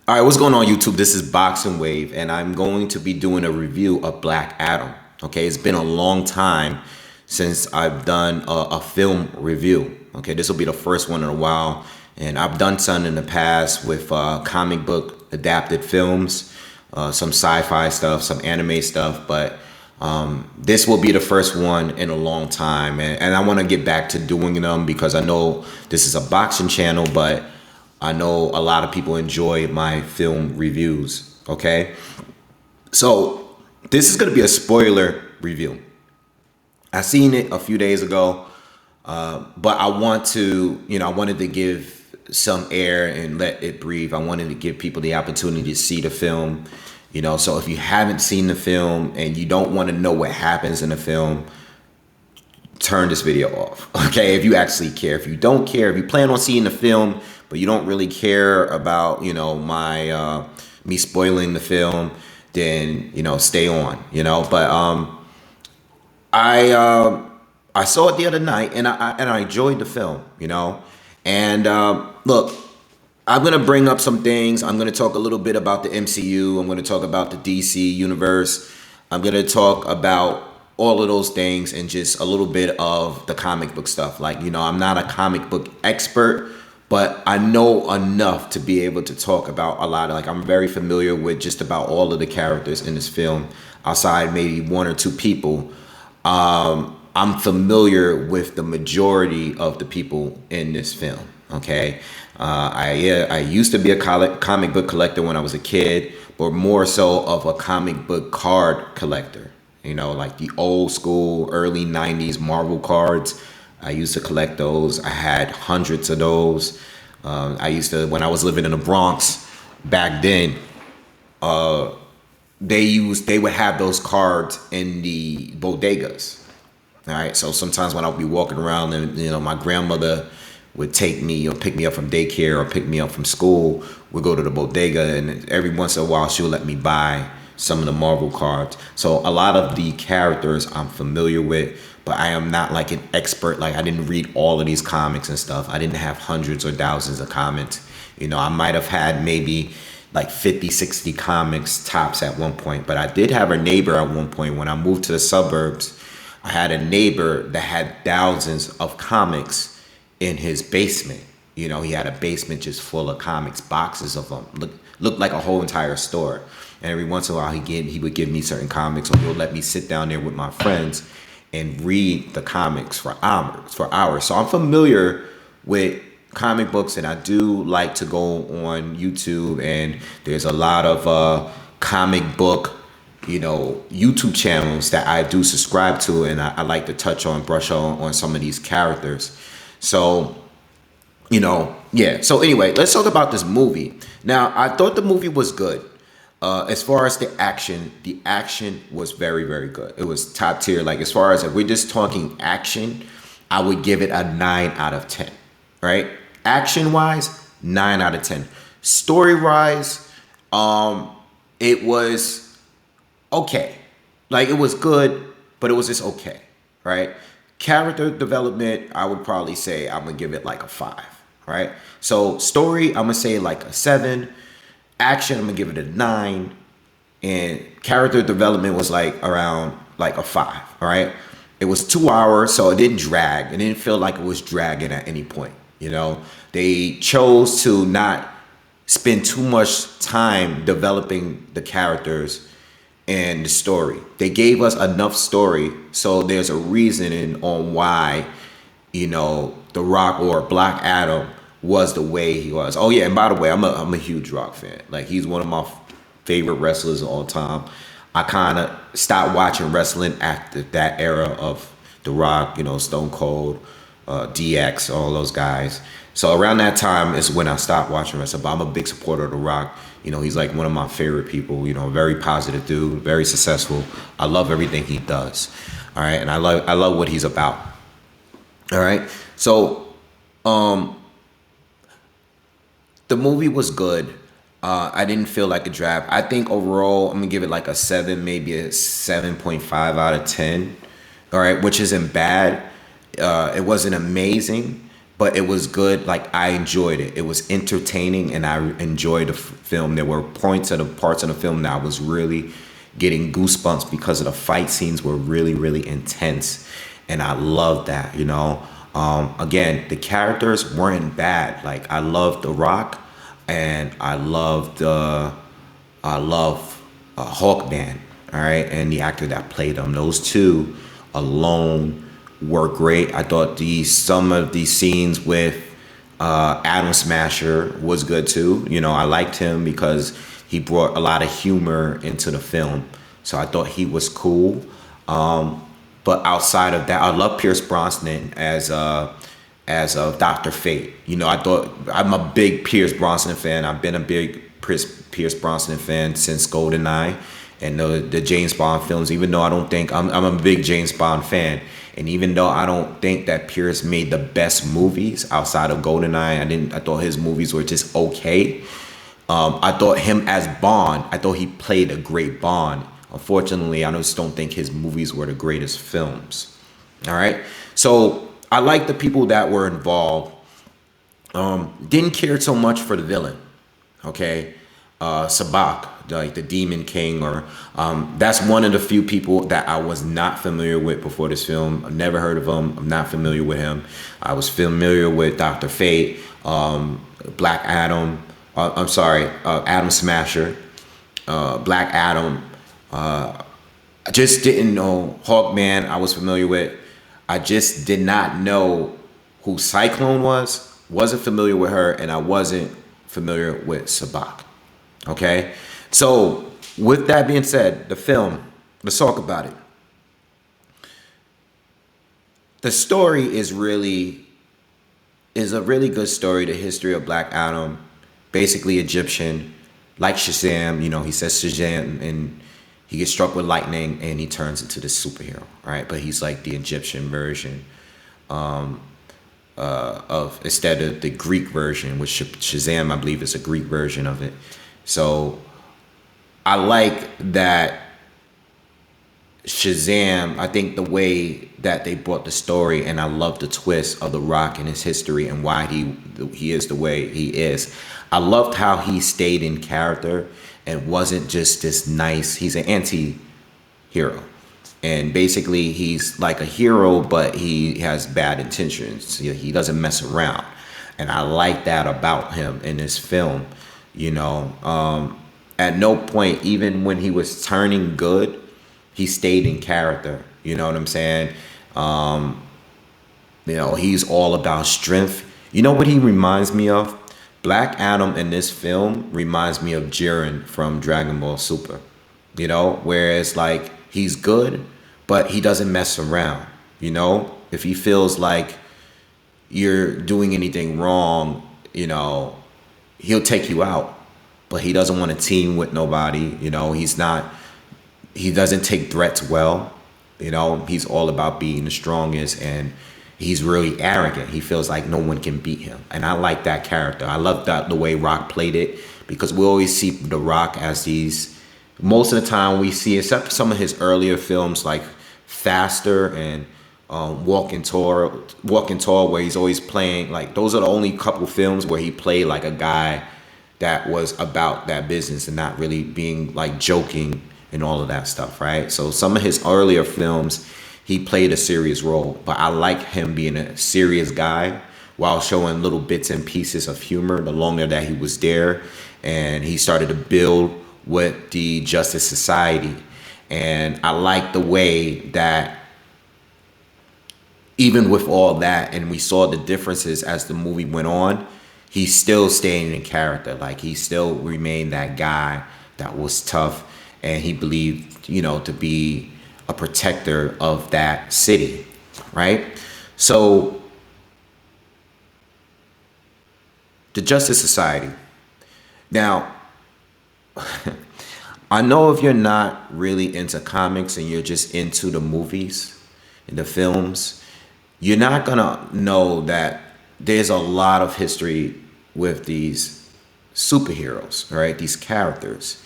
All right, what's going on YouTube? This is BoxingWave, and I'm going to be doing a review of Black Adam. Okay, it's been a long time since I've done a film review. Okay, this will be the first one in a while, and I've done some in the past with comic book adapted films, some sci-fi stuff, some anime stuff, but this will be the first one in a long time, and I want to get back to doing them because I know this is a boxing channel, but I know a lot of people enjoy my film reviews, okay? So this is gonna be a spoiler review. I seen it a few days ago, but I wanted to give some air and let it breathe. I wanted to give people the opportunity to see the film, so if you haven't seen the film and you don't want to know what happens in the film, turn this video off, okay? If you actually care. If you don't care, if you plan on seeing the film but you don't really care about my me spoiling the film, then stay on. But I saw it the other night, and I enjoyed the film. And look, I'm gonna bring up some things. I'm gonna talk a little bit about the MCU. I'm gonna talk about the DC universe. I'm gonna talk about all of those things and just a little bit of the comic book stuff. Like, I'm not a comic book expert, but I know enough to be able to talk about a lot. I'm very familiar with just about all of the characters in this film, outside maybe one or two people. I'm familiar with the majority of the people in this film, okay? I used to be a comic book collector when I was a kid, but more so of a comic book card collector. Like the old school, early 90s Marvel cards. I used to collect those. I had hundreds of those. When I was living in the Bronx back then, they would have those cards in the bodegas. All right. So sometimes when I would be walking around and, my grandmother would take me or pick me up from daycare or pick me up from school, we'd go to the bodega, and every once in a while she would let me buy some of the Marvel cards. So a lot of the characters I'm familiar with, but I am not like an expert. Like, I didn't read all of these comics and stuff. I didn't have hundreds or thousands of comics. I might have had maybe like 50, 60 comics tops at one point, but I did have a neighbor at one point. When I moved to the suburbs, I had a neighbor that had thousands of comics in his basement. He had a basement just full of comics, boxes of them. Looked like a whole entire store. And every once in a while, he would give me certain comics, or he would let me sit down there with my friends and read the comics for hours. So I'm familiar with comic books, and I do like to go on YouTube, and there's a lot of comic book, YouTube channels that I do subscribe to, and I like to brush on some of these characters. So, yeah. So anyway, let's talk about this movie. Now, I thought the movie was good. As far as the action was very, very good. It was top tier. Like, as far as if we're just talking action, I would give it a 9 out of 10, right? Action wise, 9 out of 10. Story wise, it was okay. Like, it was good, but it was just okay, right? Character development, I would probably say I'm gonna give it like a 5, right? So story, I'm gonna say like a 7. Action, I'm gonna give it a 9, and character development was like around like a 5. All right, it was 2 hours, so it didn't drag. It didn't feel like it was dragging at any point. They chose to not spend too much time developing the characters and the story. They gave us enough story, so there's a reasoning on why, The Rock or Black Adam was the way he was. Oh yeah, and by the way, I'm a huge Rock fan. Like, he's one of my favorite wrestlers of all time. I kind of stopped watching wrestling after that era of The Rock, Stone Cold, DX, all those guys. So around that time is when I stopped watching wrestling. But I'm a big supporter of The Rock. He's like one of my favorite people. Very positive dude, very successful. I love everything he does. All right, and I love what he's about. All right, so the movie was good. I didn't feel like a drag. I think overall, I'm gonna give it like a 7, maybe a 7.5 out of 10. All right, which isn't bad. It wasn't amazing, but it was good. Like, I enjoyed it. It was entertaining, and I enjoyed the film. There were parts of the film that I was really getting goosebumps because of the fight scenes were really, really intense, and I loved that. Again, the characters weren't bad. Like, I loved The Rock, and I love Hawkman. All right, and the actor that played him. Those two alone were great. I thought some of these scenes with Adam Smasher was good too. I liked him because he brought a lot of humor into the film. So I thought he was cool. But outside of that, I love Pierce Brosnan as Dr. Fate. I'm a big Pierce Brosnan fan. I've been a big Pierce Brosnan fan since GoldenEye and the James Bond films. Even though I'm a big James Bond fan, and even though I don't think that Pierce made the best movies outside of GoldenEye, I thought his movies were just okay. I thought him as Bond, I thought he played a great Bond. Unfortunately, I just don't think his movies were the greatest films. All right. So I like the people that were involved. Didn't care so much for the villain. Okay. Sabak, like the Demon King, or that's one of the few people that I was not familiar with before this film. I've never heard of him. I'm not familiar with him. I was familiar with Dr. Fate, Black Adam. Adam Smasher, Black Adam. I just didn't know Hawkman. I was familiar with. I just did not know who Cyclone was. Wasn't familiar with her, and I wasn't familiar with Sabak. Okay, so with that being said, the film. Let's talk about it. The story is a really good story. The history of Black Adam, basically Egyptian, like Shazam. He says Shazam, and he gets struck with lightning, and he turns into this superhero. Right, but he's like the Egyptian version of, instead of the Greek version, which Shazam, I believe, is a Greek version of it. So I like that Shazam, I think the way that they brought the story, and I love the twist of The Rock and his history and why he is the way he is. I loved how he stayed in character and wasn't just this nice, he's an anti-hero. And basically he's like a hero, but he has bad intentions. He doesn't mess around. And I like that about him in this film. At no point, even when he was turning good, he stayed in character. You know what I'm saying? He's all about strength. You know what he reminds me of? Black Adam in this film reminds me of Jiren from Dragon Ball Super. Whereas like he's good, but he doesn't mess around. If he feels like you're doing anything wrong, he'll take you out, but he doesn't want to team with nobody. He doesn't take threats well. He's all about being the strongest, and he's really arrogant. He feels like no one can beat him. And I like that character. I love the way Rock played it, because we always see The Rock as most of the time we see, except some of his earlier films like Faster and Walking Tall, where he's always playing, like, those are the only couple films where he played like a guy that was about that business and not really being like joking and all of that stuff, right? So some of his earlier films, he played a serious role, but I like him being a serious guy while showing little bits and pieces of humor the longer that he was there. And he started to build with the Justice Society. And I like the way that even with all that, and we saw the differences as the movie went on, he still stayed in character. Like, he still remained that guy that was tough, and he believed, to be a protector of that city, right? So the Justice Society. Now, I know if you're not really into comics and you're just into the movies and the films, you're not gonna know that there's a lot of history with these superheroes, right? These characters.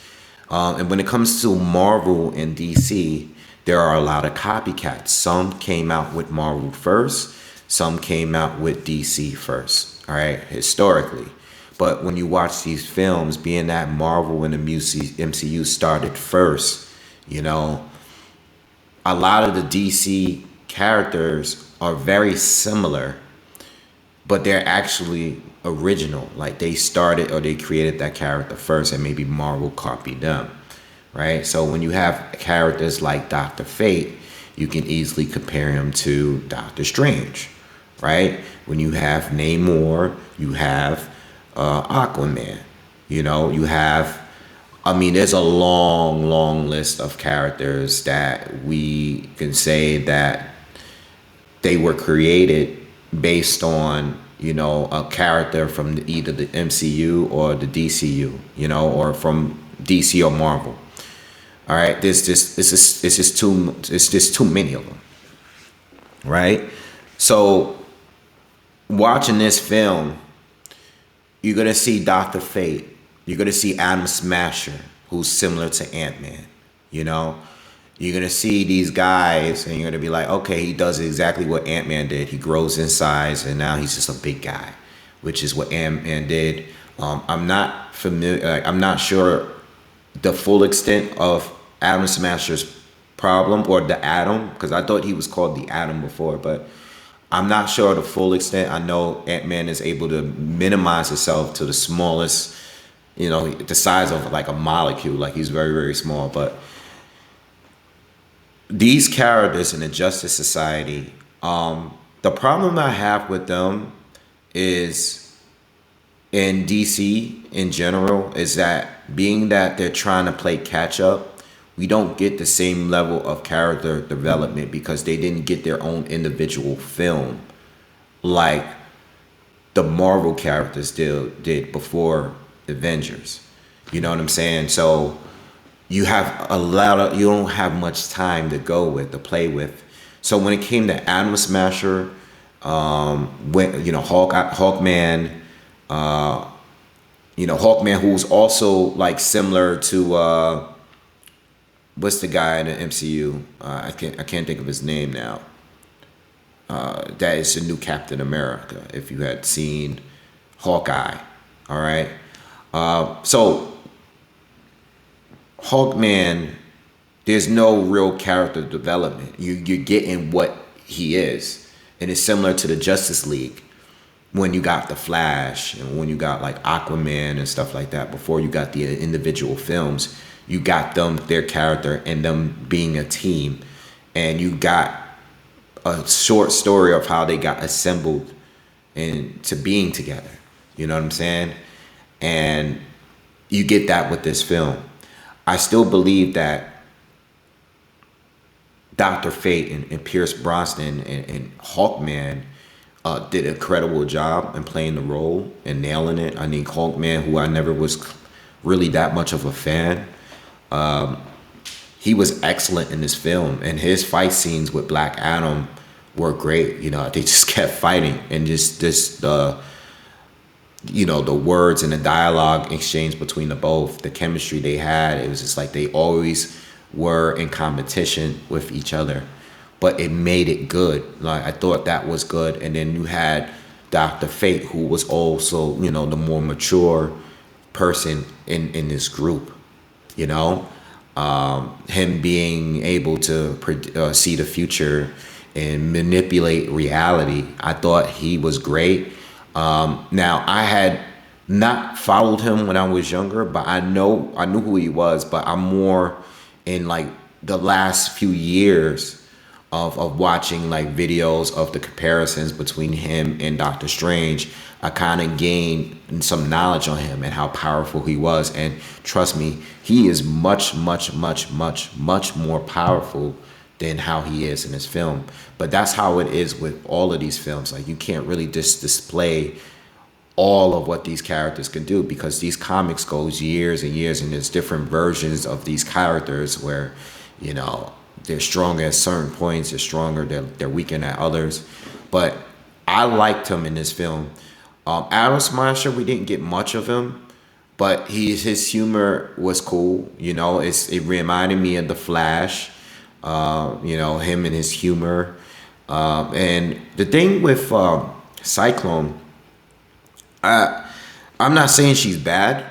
And when it comes to Marvel and DC, there are a lot of copycats. Some came out with Marvel first. some came out with DC first, all right, historically. But when you watch these films, being that Marvel and the MCU started first, you know, a lot of the DC characters are very similar, but they're actually original. Like they started or they created that character first, and maybe Marvel copied them, right? So when you have characters like Doctor Fate, you can easily compare him to Doctor Strange, right? When you have Namor, you have Aquaman. You know, you have, I mean, there's a long, long list of characters that we can say that they were created based on, you know, a character from either the MCU or the DCU, you know, or from DC or Marvel. All right, it's just too many of them, right? So watching this film, you're gonna see Doctor Fate. You're gonna see Adam Smasher, who's similar to Ant-Man. You know, you're gonna see these guys, and you're gonna be like, okay, he does exactly what Ant-Man did. He grows in size, and now he's just a big guy, which is what Ant-Man did. I'm not familiar. I'm not sure the full extent of Adam Smasher's problem or the Atom, because I thought he was called the Atom before, but I'm not sure the full extent. I know Ant-Man is able to minimize himself to the smallest, you know, the size of like a molecule. Like he's very, very small. But these characters in the Justice Society, the problem I have with them is in DC in general is that being that they're trying to play catch up, we don't get the same level of character development because they didn't get their own individual film like the Marvel characters did before Avengers. You know what I'm saying? So you have you don't have much time to go with, to play with. So when it came to Atom Smasher, when, you know, Hawkman, you know, Hawkman, who's also like similar to what's the guy in the MCU? I can't think of his name now. That is the new Captain America. If you had seen Hawkeye, all right. So Hawkman, there's no real character development. You're getting what he is, and it's similar to the Justice League. When you got the Flash and when you got like Aquaman and stuff like that, before you got the individual films, you got them, their character, and them being a team, and you got a short story of how they got assembled into being together. You know what I'm saying? And you get that with this film. I still believe that Dr. Fate and Pierce Brosnan and Hawkman did an incredible job in playing the role and nailing it. I think Hawkman, who I never was really that much of a fan, he was excellent in this film, and his fight scenes with Black Adam were great. You know, they just kept fighting, and just this you know, the words and the dialogue exchange between the both, the chemistry they had, it was just like they always were in competition with each other, but it made it good. Like I thought that was good. And then you had Dr. Fate, who was also, you know, the more mature person in this group, you know, him being able to see the future and manipulate reality. I thought he was great. Now I had not followed him when I was younger, but I knew who he was, but I'm more in like the last few years of watching like videos of the comparisons between him and Doctor Strange. I kind of gained some knowledge on him and how powerful he was. And trust me, he is much, much, much, much, much more powerful than how he is in this film. But that's how it is with all of these films. Like you can't really just display all of what these characters can do, because these comics goes years and years, and there's different versions of these characters where, you know, they're stronger at certain points, they're stronger, they're weaker at others. But I liked him in this film. Adam Smasher, we didn't get much of him, but his humor was cool. You know, it reminded me of the Flash. You know, him and his humor. And the thing with Cyclone, I'm not saying she's bad.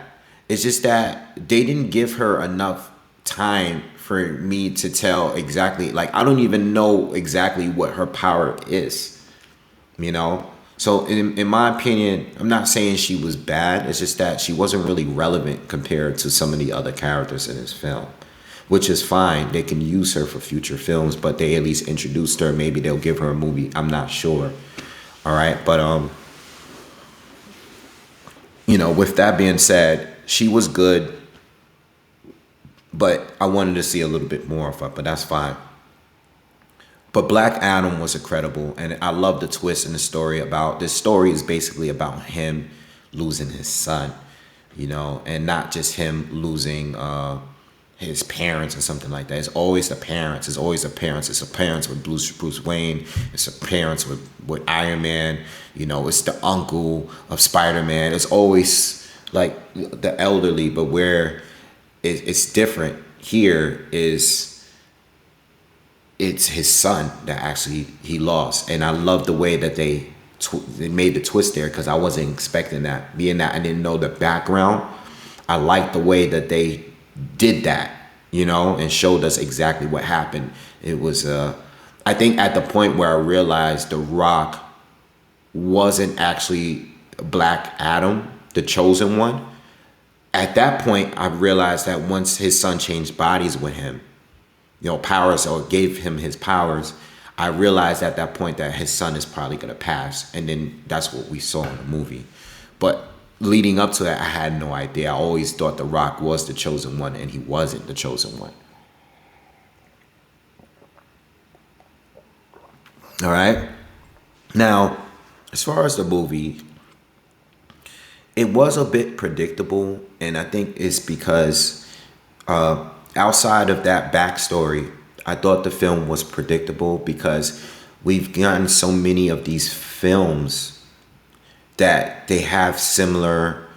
It's just that they didn't give her enough time for me to tell exactly. Like, I don't even know exactly what her power is, you know? So, in my opinion, I'm not saying she was bad. It's just that she wasn't really relevant compared to some of the other characters in this film, which is fine. They can use her for future films, but they at least introduced her. Maybe they'll give her a movie. I'm not sure. All right. But, with that being said, she was good, but I wanted to see a little bit more of her, but that's fine. But Black Adam was incredible, and I love the twist in the story. About this story is basically about him losing his son, and not just him losing his parents or something like that. It's always the parents. It's always the parents. It's the parents with Bruce Wayne. It's the parents with Iron Man. It's the uncle of Spider-Man. It's always like the elderly, but where it's different here is it's his son that actually he lost. And I love the way that they made the twist there, because I wasn't expecting that. Being that I didn't know the background, I like the way that they did that, and showed us exactly what happened. It was, I think at the point where I realized The Rock wasn't actually Black Adam, the chosen one. At that point, I realized that once his son changed bodies with him, powers, or gave him his powers, I realized at that point that his son is probably going to pass. And then that's what we saw in the movie. But leading up to that, I had no idea. I always thought The Rock was the chosen one, and he wasn't the chosen one. All right. Now, as far as the movie, it was a bit predictable, and I think it's because outside of that backstory, I thought the film was predictable because we've gotten so many of these films that they have similar,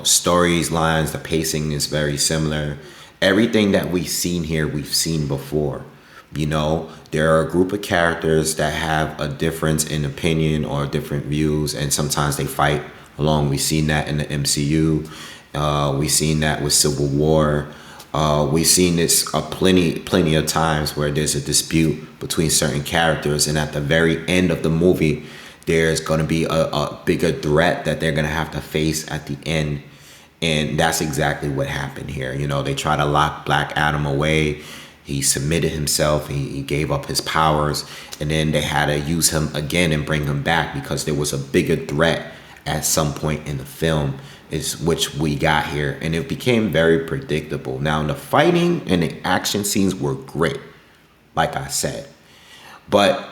stories, lines. The pacing is very similar. Everything that we've seen here, we've seen before. There are a group of characters that have a difference in opinion or different views, and sometimes they fight along. We've seen that in the MCU. We've seen that with Civil War. We've seen this plenty of times where there's a dispute between certain characters, and at the very end of the movie, there's going to be a bigger threat that they're going to have to face at the end. And that's exactly what happened here. They try to lock Black Adam away. He submitted himself. He gave up his powers. And then they had to use him again and bring him back because there was a bigger threat at some point in the film, which we got here. And it became very predictable. Now, the fighting and the action scenes were great, like I said. But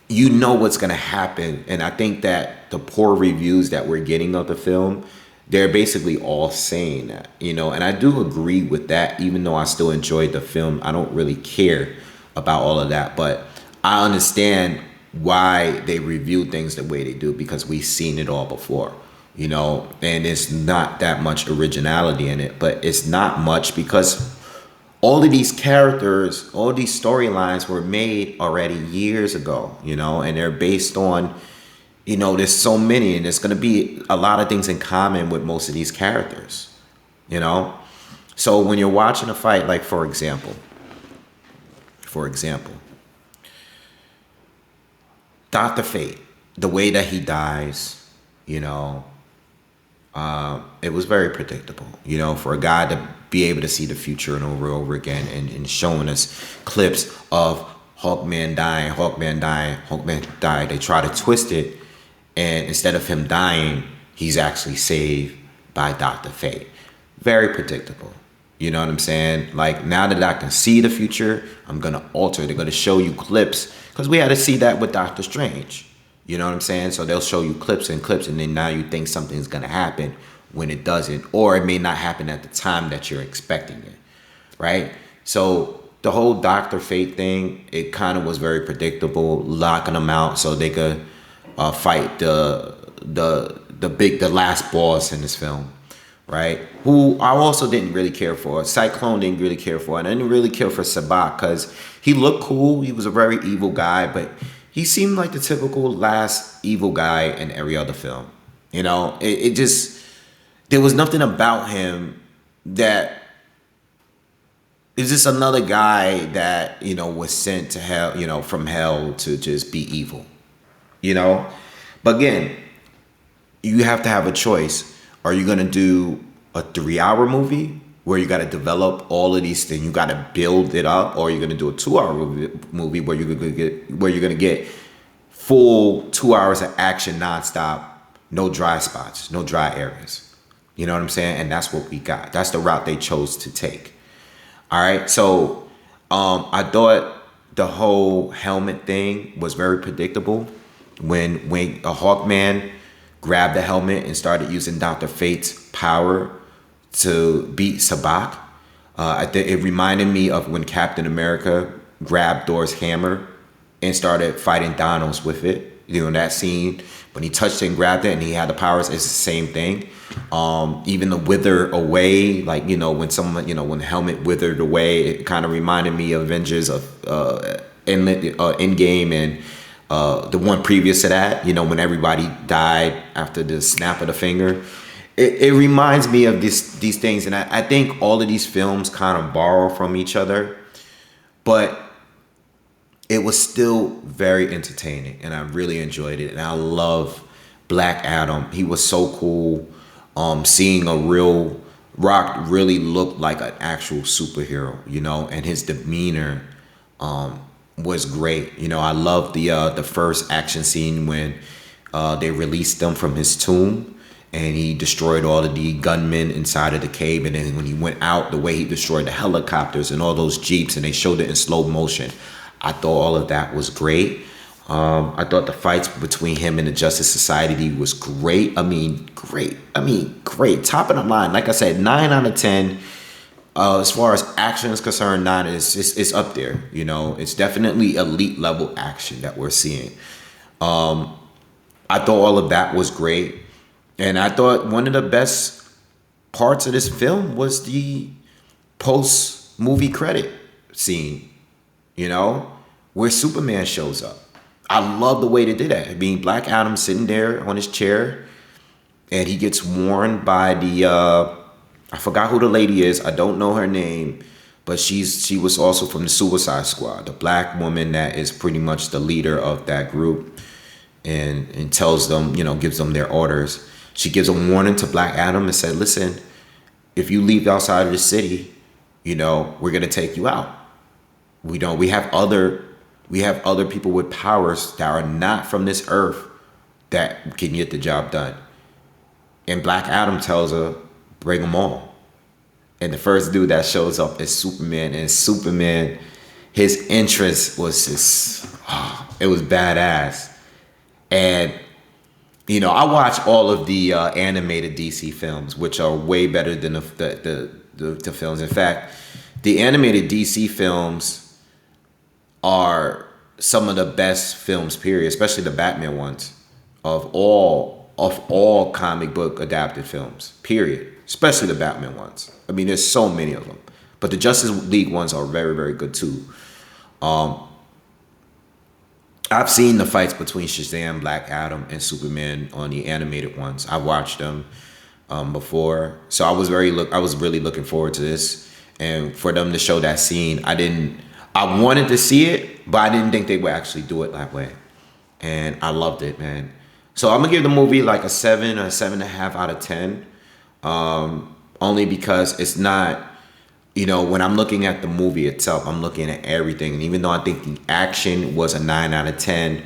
you know what's going to happen. And I think that the poor reviews that we're getting of the film, they're basically all saying that, and I do agree with that. Even though I still enjoyed the film, I don't really care about all of that. But I understand why they review things the way they do, because we've seen it all before, and it's not that much originality in it. But it's not much because all of these characters, all these storylines were made already years ago, and they're based on, there's so many, and there's going to be a lot of things in common with most of these characters, So when you're watching a fight, like for example, Dr. Fate, the way that he dies, it was very predictable, for a guy to be able to see the future and over again, and showing us clips of Hawkman died. They try to twist it, and instead of him dying, he's actually saved by Dr. Fate. Very predictable. You know what I'm saying? Like, now that I can see the future, I'm going to alter it. They're going to show you clips, because we had to see that with Doctor Strange. You know what I'm saying? So they'll show you clips, and then now you think something's going to happen when it doesn't, or it may not happen at the time that you're expecting it, right? So the whole Dr. Fate thing, it kind of was very predictable, locking them out so they could fight the last boss in this film, right? Who I also didn't really care for. Cyclone didn't really care for, and I didn't really care for Sabak because he looked cool. He was a very evil guy, but he seemed like the typical last evil guy in every other film. You know, it just, there was nothing about him that is just another guy that, you know, was sent to hell, you know, from hell to just be evil, you know? But again, you have to have a choice. Are you going to do a 3-hour movie where you got to develop all of these things, you got to build it up, or are you going to do a 2-hour movie where you're going to get full 2 hours of action nonstop, no dry spots, no dry areas. You know what I'm saying? And that's what we got. That's the route they chose to take. All right. So I thought the whole helmet thing was very predictable. When a Hawkman grabbed the helmet and started using Dr. Fate's power to beat Sabak, I think it reminded me of when Captain America grabbed Thor's hammer and started fighting Thanos with it. You know, that scene when he touched it and grabbed it and he had the powers, it's the same thing. Even the wither away, like, you know, when someone, you know, when the helmet withered away, it kind of reminded me of Avengers of Endgame and the one previous to that, you know, when everybody died after the snap of the finger. It reminds me of these things. And I think all of these films kind of borrow from each other, but it was still very entertaining and I really enjoyed it. And I love Black Adam. He was so cool. Seeing a real Rock really looked like an actual superhero, you know, and his demeanor was great. You know, I love the first action scene when they released him from his tomb and he destroyed all of the gunmen inside of the cave. And then when he went out, the way he destroyed the helicopters and all those Jeeps, and they showed it in slow motion. I thought all of that was great. I thought the fights between him and the Justice Society was great. I mean, great. Top of the line. Like I said, 9 out of 10. As far as action is concerned, 9 is up there. You know, it's definitely elite level action that we're seeing. I thought all of that was great. And I thought one of the best parts of this film was the post-movie credit scene, you know, where Superman shows up. I love the way they did that. I mean, Black Adam sitting there on his chair and he gets warned by the, I forgot who the lady is. I don't know her name, but she was also from the Suicide Squad, the black woman that is pretty much the leader of that group and tells them, you know, gives them their orders. She gives a warning to Black Adam and said, listen, if you leave outside of the city, you know, we're going to take you out. We have other people with powers that are not from this earth that can get the job done. And Black Adam tells her, bring them all. And the first dude that shows up is Superman. And Superman, his entrance was just, it was badass. And, you know, I watch all of the animated DC films, which are way better than the films. In fact, the animated DC films are some of the best films, period, especially the Batman ones, of all comic book adapted films, period, especially the Batman ones. I mean, there's so many of them, but the Justice League ones are very, very good too. I've seen the fights between Shazam, Black Adam, and Superman on the animated ones. I watched them before, so I was really looking forward to this, and for them to show that scene, I wanted to see it, but I didn't think they would actually do it that way. And I loved it, man. So I'm going to give the movie like a 7 or 7.5 out of 10. Only because it's not, you know, when I'm looking at the movie itself, I'm looking at everything. And even though I think the action was a 9 out of 10,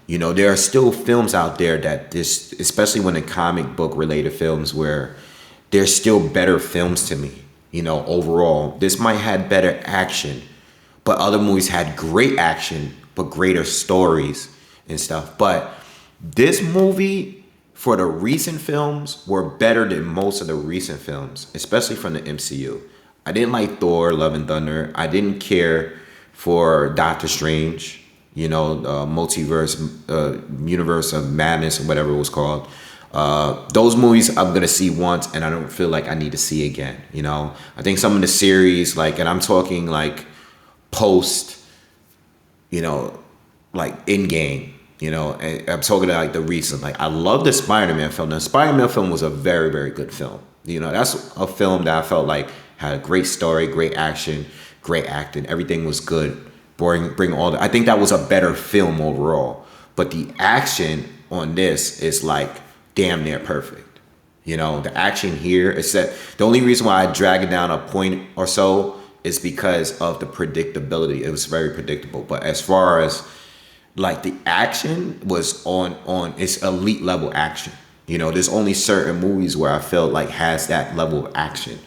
you know, there are still films out there that this, especially when the comic book related films, where there's still better films to me, you know, overall. This might have better action, but other movies had great action, but greater stories and stuff. But this movie, for the recent films, were better than most of the recent films, especially from the MCU. I didn't like Thor, Love and Thunder. I didn't care for Doctor Strange, you know, multiverse, universe of madness or whatever it was called. Those movies I'm going to see once and I don't feel like I need to see again, you know. I think some of the series, like, and I'm talking like post, you know, like Endgame. You know, and I'm talking about like the recent. Like I love the Spider-Man film. The Spider-Man film was a very, very good film. You know, that's a film that I felt like had a great story, great action, great acting. Everything was good. Bring all the. I think that was a better film overall. But the action on this is like damn near perfect. You know, the action here is that the only reason why I drag it down a point or so is because of the predictability. It was very predictable. But as far as like the action was on its elite level action. You know, there's only certain movies where I felt like has that level of action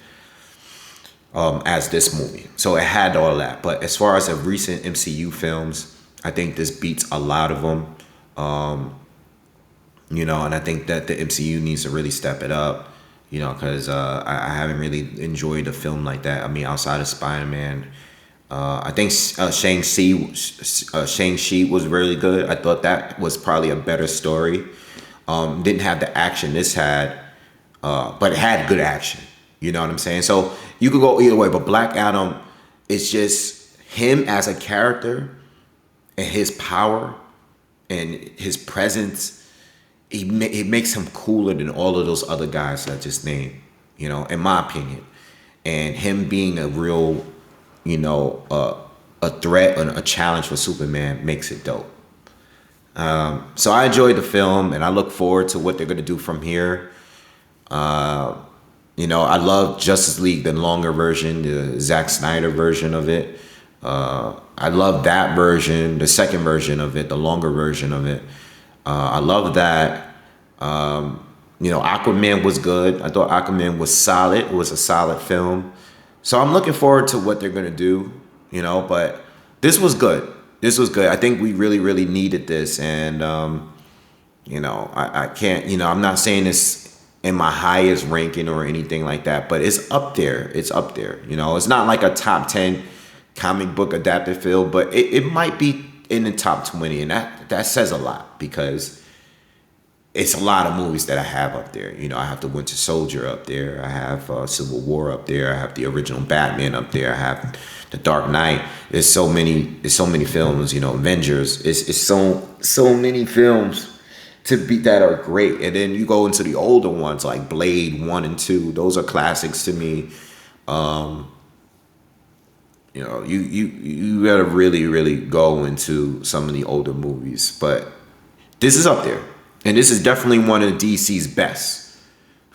as this movie. So it had all that. But as far as the recent MCU films, I think this beats a lot of them. You know, and I think that the MCU needs to really step it up. You know, because I haven't really enjoyed a film like that. I mean, outside of Spider-Man. I think Shang-Chi was really good. I thought that was probably a better story. Didn't have the action this had, but it had good action. You know what I'm saying? So you could go either way, but Black Adam is just him as a character and his power and his presence. It makes him cooler than all of those other guys that I just named, you know, in my opinion. And him being a real, you know, a threat and a challenge for Superman makes it dope. So I enjoyed the film, and I look forward to what they're gonna do from here. You know, I love Justice League, the longer version, the Zack Snyder version of it. I love that version, the second version of it, the longer version of it. I love that. You know, Aquaman was good. I thought Aquaman was solid. It was a solid film. So I'm looking forward to what they're gonna do. You know, but this was good. This was good. I think we really, really needed this, and you know, I can't. You know, I'm not saying this in my highest ranking or anything like that, but it's up there. It's up there. You know, it's not like a top 10 comic book adapted film, but it might be in the top 20, and that says a lot because it's a lot of movies that I have up there. You know, I have the Winter Soldier up there. I have Civil War up there. I have the original Batman up there. I have the Dark Knight. There's so many films. You know, Avengers. It's so many films to beat that are great. And then you go into the older ones like Blade 1 and 2. Those are classics to me. You know, you gotta really, really go into some of the older movies. But this is up there. And this is definitely one of DC's best.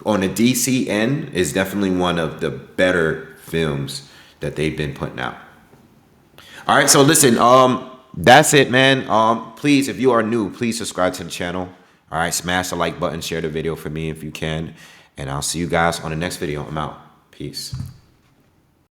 On the DC end, is definitely one of the better films that they've been putting out. All right, so listen, that's it, man. Please, if you are new, please subscribe to the channel. All right, smash the like button, share the video for me if you can. And I'll see you guys on the next video. I'm out. Peace.